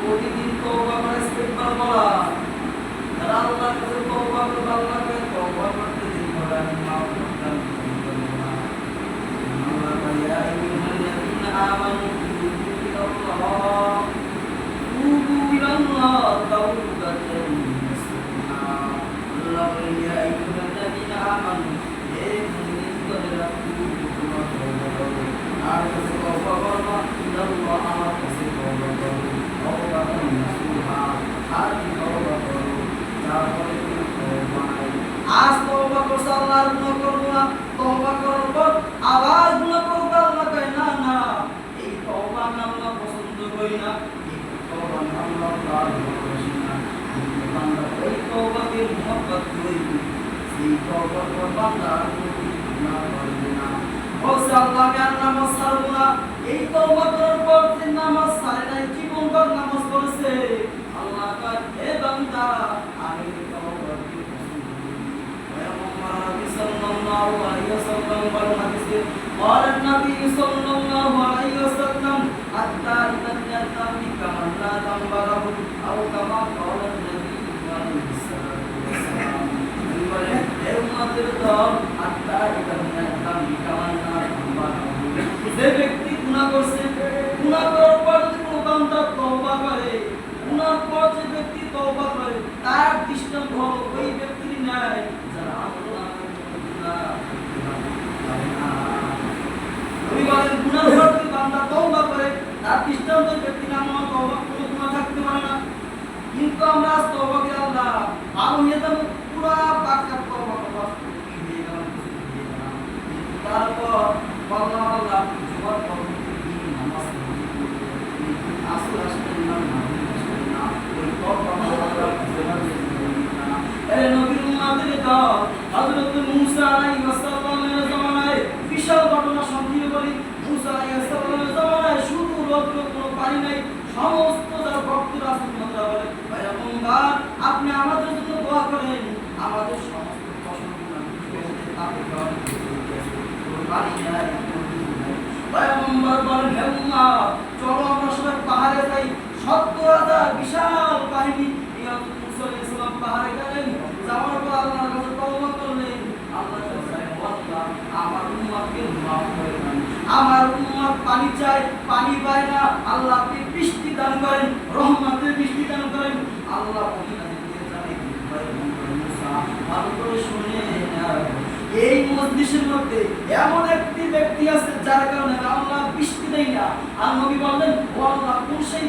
প্রতিদিন তওবা করে ইস্তিগফার বলা, যারা আল্লাহর কাছে তওবা করে আল্লাহকে তওবা করতে দেরি করে আমি মাফ করতাম না। আল্লাহ বলে ইয়া আইয়ুহাল্লাযীনা আমানু তুবু ইলাল্লাহ তাওবাতান নাসুহা। আল্লাহ বলে ইয়া আইয়ুহাল্লাযীনা আমানু হে মুমিনগণেরা তুবু তোমরা তওবা করো, আর কাছে তওবা করো ইলাল্লাহ আমার কাছে তওবা করো তাওবাতান নাসুহা, আর তওবা করো তারপরে তুমি তওবা নাই। আজ তওবা করছো আল্লাহর গুনাহ করব না, তওবা করার পর আবার গুনাহ করব আল্লাহ কয় না না, এই তওবা আল্লাহ পছন্দ করি না, এই তওবা আল্লাহ ভালোবাসি না। কিন্তু বান্দা ওই তওবাকে মুহাব্বত করি, সেই তওবা পর বান্দা গুনাহ করবে না। বলছে আল্লাহকে আর নামাজ ছাড়ব না, এই তওবা করার পর যে নামাজ ছাড়ে নাই, জীবনভর নামাজ পড়ছে, আল্লাহ কয় হে বান্দা আমি তওবা করতে পছন্দ করি। পয়গম্বর নবী সাল্লাল্লাহু আলাইহি ওয়াসাল্লাম বলেন হাদিসে قال النبي صلى الله عليه وسلم حتى إذا الذنب كمن لا ذنب له أو كما قال النبي عليه الصلاة والسلام বলেন হে উম্মতের দল হাত্তা ইযা الذنب كمن لا ذنب له, যে ব্যক্তি গুনাহ করছে, গুনাহ করার পর যদি কোনো বান্দা তওবা করে, গুনাহর পর যে ব্যক্তি তওবা করে তার দৃষ্টান্ত হলো ওই ব্যক্তির ন্যায় যারা আল্লাহর গুনাহ করে না। নবী বলেন গুনাহর পর যদি বান্দা তওবা করে তার দৃষ্টান্ত ব্যক্তি নামে তওবা কোনো গুনাহ থাকতে পারে না। কিন্তু আমরা আজ তওবা করে আল্লাহ ভালো হয়ে যাবো, পুরো পাক্কা তওবা করবো, কি হয়ে গেলাম কিছু হয়ে গেলাম, কিন্তু তারপর আল্লাহ আল্লাহ জবাব করবো নামাজ আসল আসলে না না ওই তওবা আল্লাহ এ নবীর উম্মতের দল হযরত মূসা আলাইহিস সালামের জামানায় বিশাল ঘটনা সংক্ষেপে বলি। মূসা আলাইহিস সালামের জামানায় শুধু রৌদ্র কোনো পানি নাই, সমস্ত যারা ভক্তরা সুন্নতরা বলে পয়গম্বর আপনি আমাদের জন্য দোয়া করেন, আমাদের সমস্ত ফসলগুলো তাপে কারণে পানি নাই। পয়গম্বর বলেন হে উম্মত চলো আমরা সবাই পাহাড়ে যাই, ৭০,০০০ বিশাল বাহিনী নিয়ে মূসা আলাইহিস সালাম পাহাড়ে গেলেন, যাওয়ার পর আল্লাহর কাছে তওবা করলেন, আল্লাহ বলেন আল্লাহ আমার উম্মতকে মাফ করে দেন, আমার উম্মত পানি চায় পানি পায় না, আল্লাহ আপনি বৃষ্টি দান করেন, রহমতের বৃষ্টি দান করেন। আল্লাহ মদিনা থেকে জানে পয়গম্বর মূসা ভালো করে শুনে নাও, এই মজলিসের মধ্যে এমন একটি ব্যক্তি আছে যার কারণে আল্লাহ বৃষ্টি দেয় না, আর নবী বললেন ও আল্লাহ কোন সেই